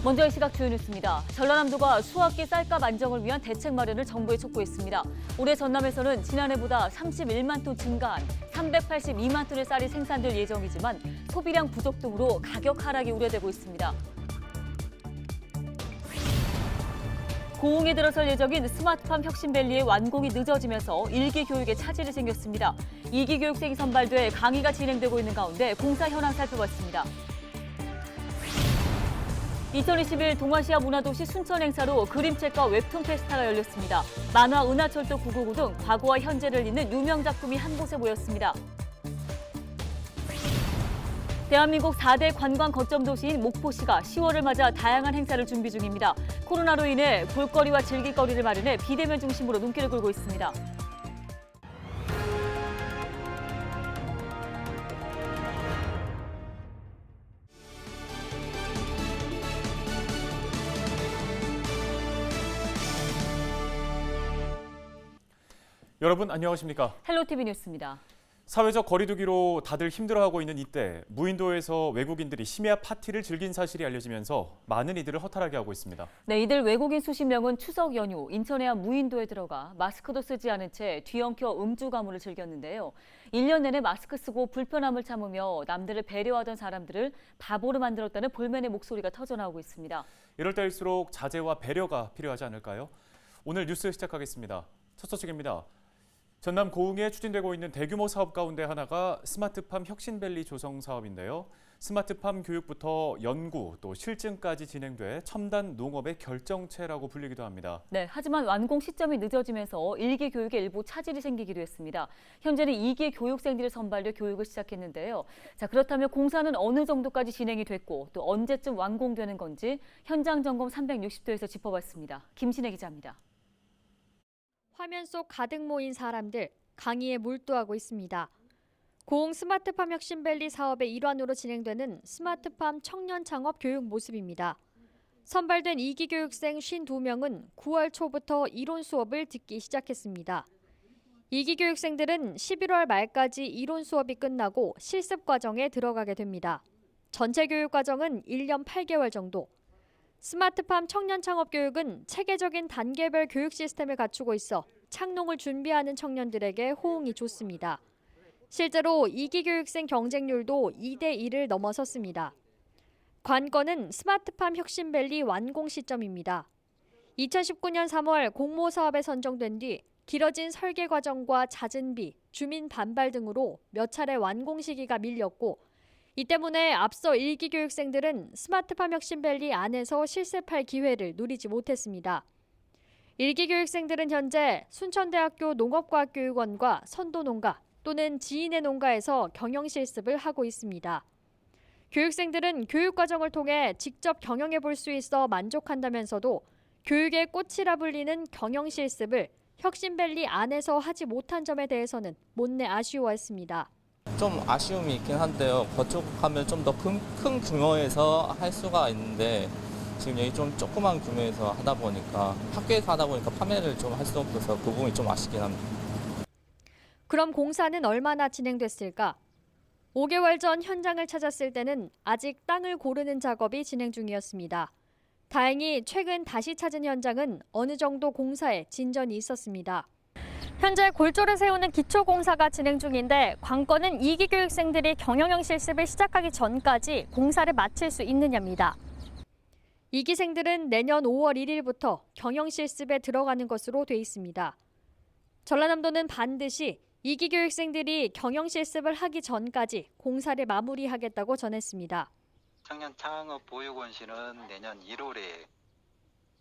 먼저 이 시각 주요 뉴스입니다. 전라남도가 수학기 쌀값 안정을 위한 대책 마련을 정부에 촉구했습니다. 올해 전남에서는 지난해보다 31만 톤 증가한 382만 톤의 쌀이 생산될 예정이지만 소비량 부족 등으로 가격 하락이 우려되고 있습니다. 고흥에 들어설 예정인 스마트팜 혁신밸리의 완공이 늦어지면서 1기 교육에 차질이 생겼습니다. 2기 교육생이 선발돼 강의가 진행되고 있는 가운데 공사 현황 살펴봤습니다. 2021 동아시아 문화도시 순천 행사로 그림책과 웹툰 페스타가 열렸습니다. 만화 은하철도 999 등 과거와 현재를 잇는 유명 작품이 한 곳에 모였습니다. 대한민국 4대 관광 거점 도시인 목포시가 10월을 맞아 다양한 행사를 준비 중입니다. 코로나로 인해 볼거리와 즐길거리를 마련해 비대면 중심으로 눈길을 끌고 있습니다. 여러분 안녕하십니까? 헬로티비 뉴스입니다. 사회적 거리두기로 다들 힘들어하고 있는 이때 무인도에서 외국인들이 심야 파티를 즐긴 사실이 알려지면서 많은 이들을 허탈하게 하고 있습니다. 네, 이들 외국인 수십 명은 추석 연휴 인천의 한 무인도에 들어가 마스크도 쓰지 않은 채 뒤엉켜 음주 가무를 즐겼는데요. 1년 내내 마스크 쓰고 불편함을 참으며 남들을 배려하던 사람들을 바보로 만들었다는 볼멘의 목소리가 터져나오고 있습니다. 이럴 때일수록 자제와 배려가 필요하지 않을까요? 오늘 뉴스 시작하겠습니다. 첫 소식입니다. 전남 고흥에 추진되고 있는 대규모 사업 가운데 하나가 스마트팜 혁신밸리 조성 사업인데요. 스마트팜 교육부터 연구 또 실증까지 진행돼 첨단 농업의 결정체라고 불리기도 합니다. 네, 하지만 완공 시점이 늦어지면서 1기 교육에 일부 차질이 생기기도 했습니다. 현재는 2기 교육생들이 선발돼 교육을 시작했는데요. 자, 그렇다면 공사는 어느 정도까지 진행이 됐고 또 언제쯤 완공되는 건지 현장 점검 360도에서 짚어봤습니다. 김신혜 기자입니다. 화면 속 가득 모인 사람들, 강의에 몰두하고 있습니다. 고흥 스마트팜 혁신밸리 사업의 일환으로 진행되는 스마트팜 청년 창업 교육 모습입니다. 선발된 2기 교육생 52명은 9월 초부터 이론 수업을 듣기 시작했습니다. 2기 교육생들은 11월 말까지 이론 수업이 끝나고 실습 과정에 들어가게 됩니다. 전체 교육 과정은 1년 8개월 정도. 스마트팜 청년 창업 교육은 체계적인 단계별 교육 시스템을 갖추고 있어 창농을 준비하는 청년들에게 호응이 좋습니다. 실제로 2기 교육생 경쟁률도 2대 1을 넘어섰습니다. 관건은 스마트팜 혁신밸리 완공 시점입니다. 2019년 3월 공모 사업에 선정된 뒤 길어진 설계 과정과 잦은 비, 주민 반발 등으로 몇 차례 완공 시기가 밀렸고 이 때문에 앞서 1기 교육생들은 스마트팜 혁신밸리 안에서 실습할 기회를 누리지 못했습니다. 1기 교육생들은 현재 순천대학교 농업과학교육원과 선도농가 또는 지인의 농가에서 경영실습을 하고 있습니다. 교육생들은 교육과정을 통해 직접 경영해 볼 수 있어 만족한다면서도 교육의 꽃이라 불리는 경영실습을 혁신밸리 안에서 하지 못한 점에 대해서는 못내 아쉬워했습니다. 좀 아쉬움이 있긴 한데요. 거쪽하면 좀 더 큰 규모에서 할 수가 있는데 지금 여기 좀 조그만 규모에서 하다 보니까 학교에서 하다 보니까 판매를 좀 할 수 없어서 그 부분이 좀 아쉽긴 합니다. 그럼 공사는 얼마나 진행됐을까? 5개월 전 현장을 찾았을 때는 아직 땅을 고르는 작업이 진행 중이었습니다. 다행히 최근 다시 찾은 현장은 어느 정도 공사에 진전이 있었습니다. 현재 골조를 세우는 기초공사가 진행 중인데 관건은 2기 교육생들이 경영형 실습을 시작하기 전까지 공사를 마칠 수 있느냐입니다. 2기생들은 내년 5월 1일부터 경영 실습에 들어가는 것으로 돼 있습니다. 전라남도는 반드시 2기 교육생들이 경영 실습을 하기 전까지 공사를 마무리하겠다고 전했습니다. 청년 창업 보육원실은 내년 1월에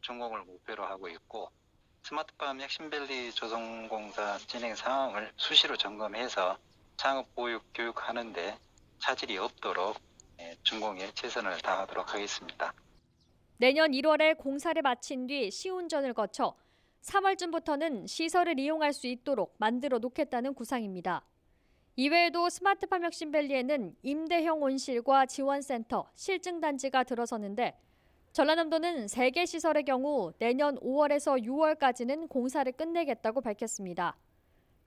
준공을 목표로 하고 있고 스마트팜 혁신밸리 조성공사 진행 상황을 수시로 점검해서 창업 보육 교육하는데 차질이 없도록 준공에 최선을 다하도록 하겠습니다. 내년 1월에 공사를 마친 뒤 시운전을 거쳐 3월쯤부터는 시설을 이용할 수 있도록 만들어 놓겠다는 구상입니다. 이외에도 스마트팜 혁신밸리에는 임대형 온실과 지원센터, 실증단지가 들어서는데 전라남도는 3개 시설의 경우 내년 5월에서 6월까지는 공사를 끝내겠다고 밝혔습니다.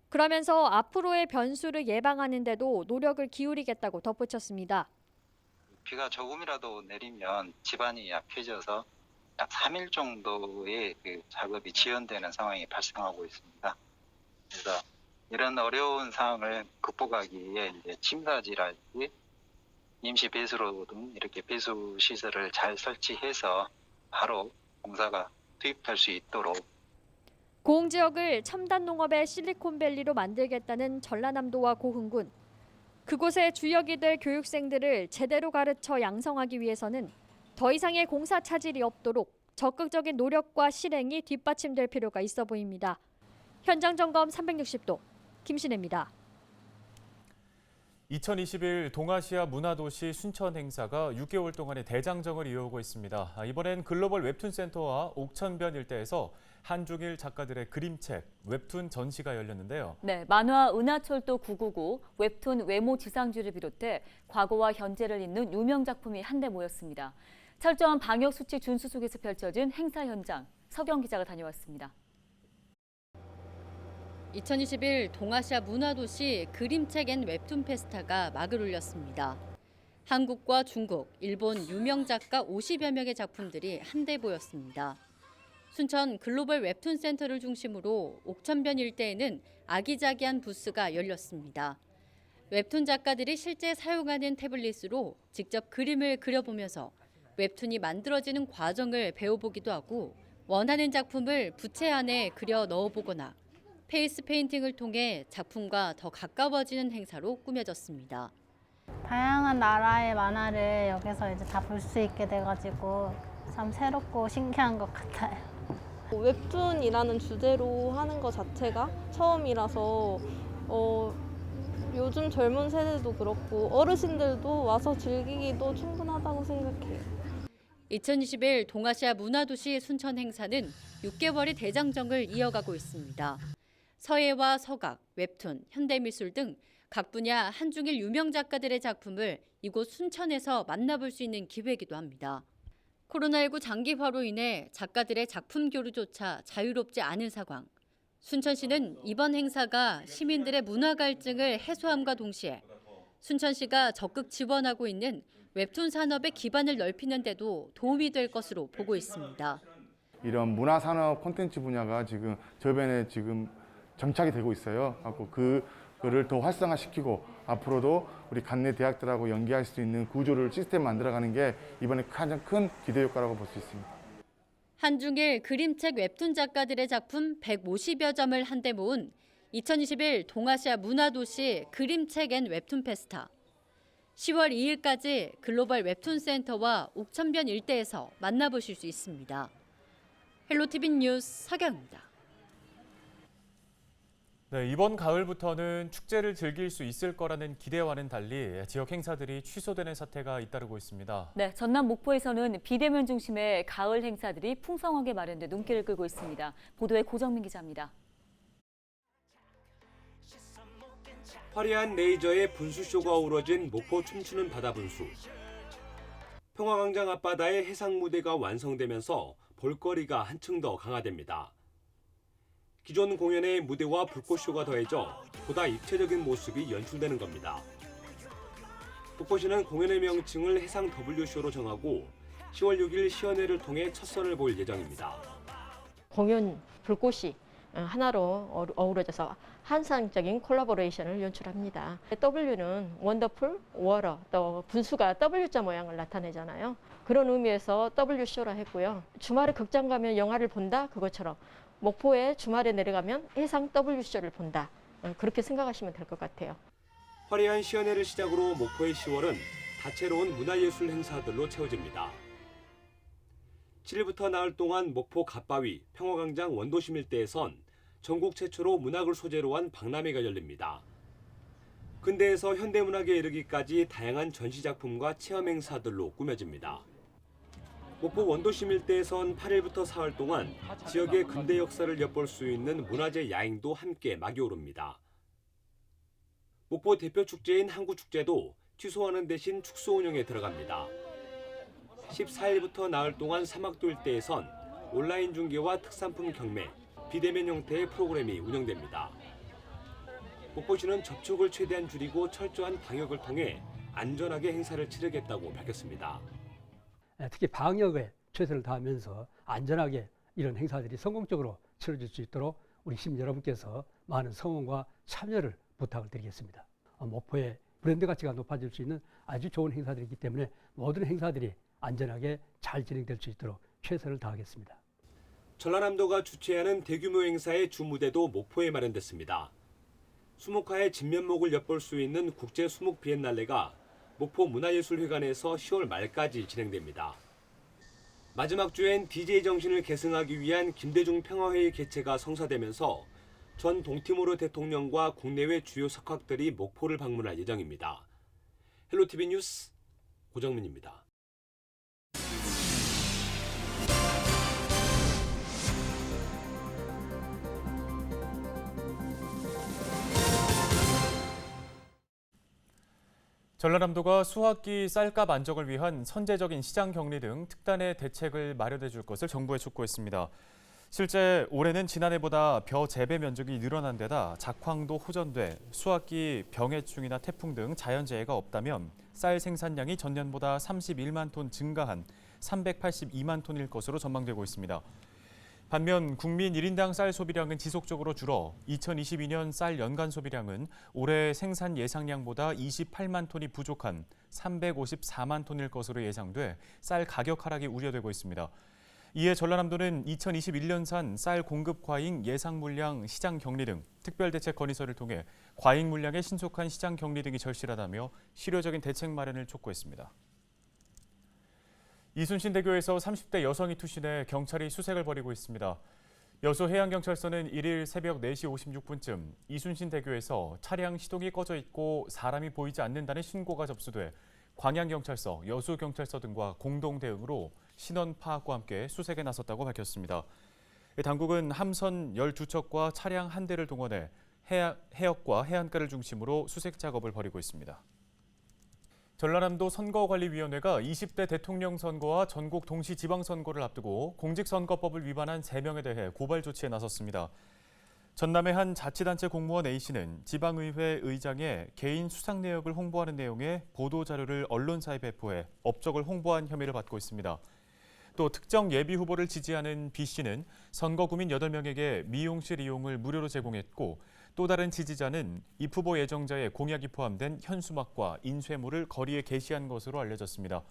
그러면서 앞으로의 변수를 예방하는 데도 노력을 기울이겠다고 덧붙였습니다. 비가 조금이라도 내리면 지반이 약해져서 약 3일 정도의 그 작업이 지연되는 상황이 발생하고 있습니다. 그래서 이런 어려운 상황을 극복하기 위해 이제 침사지라든지 임시 배수로 등 이렇게 배수 시설을 잘 설치해서 바로 공사가 투입할 수 있도록 고흥 지역을 첨단 농업의 실리콘밸리로 만들겠다는 전라남도와 고흥군. 그곳의 주역이 될 교육생들을 제대로 가르쳐 양성하기 위해서는 더 이상의 공사 차질이 없도록 적극적인 노력과 실행이 뒷받침될 필요가 있어 보입니다. 현장 점검 360도 김신혜입니다. 2021 동아시아 문화도시 순천 행사가 6개월 동안의 대장정을 이어오고 있습니다. 이번엔 글로벌 웹툰 센터와 옥천변 일대에서 한중일 작가들의 그림책, 웹툰 전시가 열렸는데요. 네, 만화 은하철도 999, 웹툰 외모 지상주의를 비롯해 과거와 현재를 잇는 유명 작품이 한데 모였습니다. 철저한 방역 수칙 준수 속에서 펼쳐진 행사 현장, 서경 기자가 다녀왔습니다. 2021 동아시아 문화도시 그림책 앤 웹툰 페스타가 막을 올렸습니다. 한국과 중국, 일본 유명 작가 50여 명의 작품들이 한데 보였습니다. 순천 글로벌 웹툰 센터를 중심으로 옥천변 일대에는 아기자기한 부스가 열렸습니다. 웹툰 작가들이 실제 사용하는 태블릿으로 직접 그림을 그려보면서 웹툰이 만들어지는 과정을 배워보기도 하고 원하는 작품을 부채 안에 그려 넣어보거나 페이스 페인팅을 통해 작품과 더 가까워지는 행사로 꾸며졌습니다. 다양한 나라의 만화를 여기서 이제 다 볼 수 있게 돼가지고 참 새롭고 신기한 것 같아요. 웹툰이라는 주제로 하는 것 자체가 처음이라서 요즘 젊은 세대도 그렇고 어르신들도 와서 즐기기도 충분하다고 생각해요. 2021 동아시아 문화도시 순천 행사는 6개월의 대장정을 이어가고 있습니다. 서예와 서각, 웹툰, 현대미술 등 각 분야 한중일 유명 작가들의 작품을 이곳 순천에서 만나볼 수 있는 기회이기도 합니다. 코로나19 장기화로 인해 작가들의 작품 교류조차 자유롭지 않은 상황. 순천시는 이번 행사가 시민들의 문화 갈증을 해소함과 동시에 순천시가 적극 지원하고 있는 웹툰 산업의 기반을 넓히는 데도 도움이 될 것으로 보고 있습니다. 이런 문화산업 콘텐츠 분야가 지금 저변에 지금 정착이 되고 있어요. 그거를 더 활성화시키고 앞으로도 우리 관내 대학들하고 연계할 수 있는 구조를 시스템 만들어가는 게 이번에 가장 큰 기대 효과라고 볼 수 있습니다. 한중일 그림책 웹툰 작가들의 작품 150여 점을 한데 모은 2021 동아시아 문화도시 그림책 앤 웹툰 페스타. 10월 2일까지 글로벌 웹툰 센터와 옥천변 일대에서 만나보실 수 있습니다. 헬로티비 뉴스 서경입니다. 네, 이번 가을부터는 축제를 즐길 수 있을 거라는 기대와는 달리 지역 행사들이 취소되는 사태가 잇따르고 있습니다. 네, 전남 목포에서는 비대면 중심의 가을 행사들이 풍성하게 마련돼 눈길을 끌고 있습니다. 보도에 고정민 기자입니다. 화려한 레이저의 분수쇼가 어우러진 목포 춤추는 바다 분수. 평화광장 앞바다의 해상 무대가 완성되면서 볼거리가 한층 더 강화됩니다. 기존 공연의 무대와 불꽃쇼가 더해져 보다 입체적인 모습이 연출되는 겁니다. 목포시는 공연의 명칭을 해상 W쇼로 정하고 10월 6일 시연회를 통해 첫 선을 볼 예정입니다. 공연 불꽃이 하나로 어우러져서 환상적인 콜라보레이션을 연출합니다. W는 원더풀, 워러, 또 분수가 W자 모양을 나타내잖아요. 그런 의미에서 W쇼라 했고요. 주말에 극장 가면 영화를 본다? 그것처럼 목포에 주말에 내려가면 해상 W쇼를 본다. 그렇게 생각하시면 될 것 같아요. 화려한 시연회를 시작으로 목포의 10월은 다채로운 문화예술 행사들로 채워집니다. 7일부터 나흘 동안 목포 갓바위, 평화광장 원도심 일대에선 전국 최초로 문학을 소재로 한 박람회가 열립니다. 근대에서 현대문학에 이르기까지 다양한 전시작품과 체험 행사들로 꾸며집니다. 목포 원도심 일대에선 8일부터 사흘 동안 지역의 근대 역사를 엿볼 수 있는 문화재 야행도 함께 막이 오릅니다. 목포 대표 축제인 항구축제도 취소하는 대신 축소 운영에 들어갑니다. 14일부터 나흘 동안 사막도 일대에선 온라인 중계와 특산품 경매, 비대면 형태의 프로그램이 운영됩니다. 목포시는 접촉을 최대한 줄이고 철저한 방역을 통해 안전하게 행사를 치르겠다고 밝혔습니다. 특히 방역에 최선을 다하면서 안전하게 이런 행사들이 성공적으로 치러질 수 있도록 우리 시민 여러분께서 많은 성원과 참여를 부탁을 드리겠습니다. 목포의 브랜드 가치가 높아질 수 있는 아주 좋은 행사들이기 때문에 모든 행사들이 안전하게 잘 진행될 수 있도록 최선을 다하겠습니다. 전라남도가 주최하는 대규모 행사의 주무대도 목포에 마련됐습니다. 수목화의 진면목을 엿볼 수 있는 국제 수목 비엔날레가 목포 문화예술회관에서 10월 말까지 진행됩니다. 마지막 주엔 DJ 정신을 계승하기 위한 김대중 평화회의 개최가 성사되면서 전 동티모르 대통령과 국내외 주요 석학들이 목포를 방문할 예정입니다. 헬로티비 뉴스 고정민입니다. 전라남도가 수확기 쌀값 안정을 위한 선제적인 시장 격리 등 특단의 대책을 마련해 줄 것을 정부에 촉구했습니다. 실제 올해는 지난해보다 벼 재배 면적이 늘어난 데다 작황도 호전돼 수확기 병해충이나 태풍 등 자연재해가 없다면 쌀 생산량이 전년보다 31만 톤 증가한 382만 톤일 것으로 전망되고 있습니다. 반면 국민 1인당 쌀 소비량은 지속적으로 줄어 2022년 쌀 연간 소비량은 올해 생산 예상량보다 28만 톤이 부족한 354만 톤일 것으로 예상돼 쌀 가격 하락이 우려되고 있습니다. 이에 전라남도는 2021년산 쌀 공급 과잉 예상 물량 시장 격리 등 특별대책 건의서를 통해 과잉 물량의 신속한 시장 격리 등이 절실하다며 실효적인 대책 마련을 촉구했습니다. 이순신대교에서 30대 여성이 투신해 경찰이 수색을 벌이고 있습니다. 여수 해양경찰서는 1일 새벽 4시 56분쯤 이순신대교에서 차량 시동이 꺼져 있고 사람이 보이지 않는다는 신고가 접수돼 광양경찰서, 여수경찰서 등과 공동 대응으로 신원 파악과 함께 수색에 나섰다고 밝혔습니다. 당국은 함선 12척과 차량 1대를 동원해 해역과 해안가를 중심으로 수색 작업을 벌이고 있습니다. 전라남도 선거관리위원회가 20대 대통령 선거와 전국 동시 지방선거를 앞두고 공직선거법을 위반한 3명에 대해 고발 조치에 나섰습니다. 전남의 한 자치단체 공무원 A씨는 지방의회 의장의 개인 수상 내역을 홍보하는 내용의 보도자료를 언론사에 배포해 업적을 홍보한 혐의를 받고 있습니다. 또 특정 예비후보를 지지하는 B씨는 선거구민 8명에게 미용실 이용을 무료로 제공했고 또 다른 지지자는 입 후보 예정자의 공약이 포함된 현수막과 인쇄물을 거리에 게시한 것으로 알려졌습니다.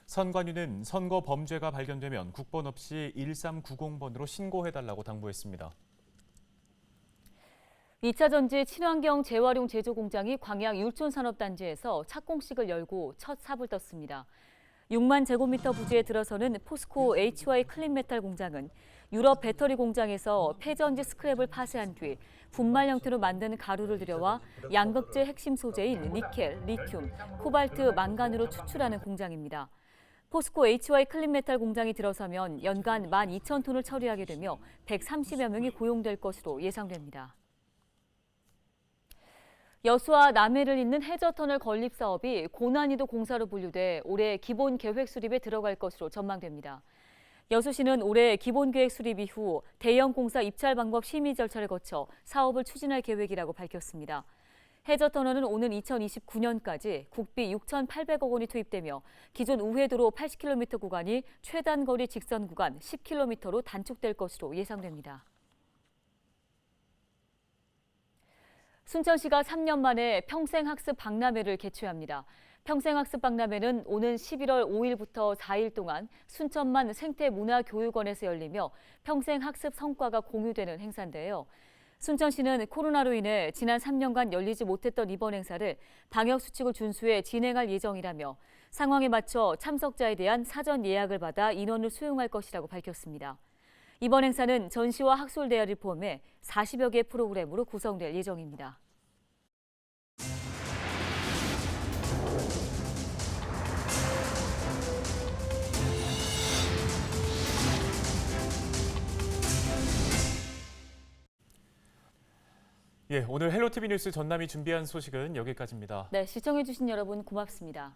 선관위는 선거 범죄가 발견되면 국번 없이 1390번으로 신고해달라고 당부했습니다. 2차 전지 친환경 재활용 제조 공장이 광양 율촌산업단지에서 착공식을 열고 첫 삽을 떴습니다. 6만 제곱미터 부지에 들어서는 포스코 HY 클린메탈 공장은 유럽 배터리 공장에서 폐전지 스크랩을 파쇄한 뒤 분말 형태로 만든 가루를 들여와 양극재 핵심 소재인 니켈, 리튬, 코발트, 망간으로 추출하는 공장입니다. 포스코 HY 클린메탈 공장이 들어서면 연간 12,000톤을 처리하게 되며 130여 명이 고용될 것으로 예상됩니다. 여수와 남해를 잇는 해저터널 건립 사업이 고난이도 공사로 분류돼 올해 기본 계획 수립에 들어갈 것으로 전망됩니다. 여수시는 올해 기본 계획 수립 이후 대형 공사 입찰 방법 심의 절차를 거쳐 사업을 추진할 계획이라고 밝혔습니다. 해저터널은 오는 2029년까지 국비 6,800억 원이 투입되며 기존 우회도로 80km 구간이 최단거리 직선 구간 10km로 단축될 것으로 예상됩니다. 순천시가 3년 만에 평생학습 박람회를 개최합니다. 평생학습 박람회는 오는 11월 5일부터 4일 동안 순천만 생태문화교육원에서 열리며 평생학습 성과가 공유되는 행사인데요. 순천시는 코로나로 인해 지난 3년간 열리지 못했던 이번 행사를 방역수칙을 준수해 진행할 예정이라며 상황에 맞춰 참석자에 대한 사전 예약을 받아 인원을 수용할 것이라고 밝혔습니다. 이번 행사는 전시와 학술대회를 포함해 40여 개 프로그램으로 구성될 예정입니다. 오늘 헬로티비 뉴스 전남이 준비한 소식은 여기까지입니다. 네, 시청해주신 여러분 고맙습니다.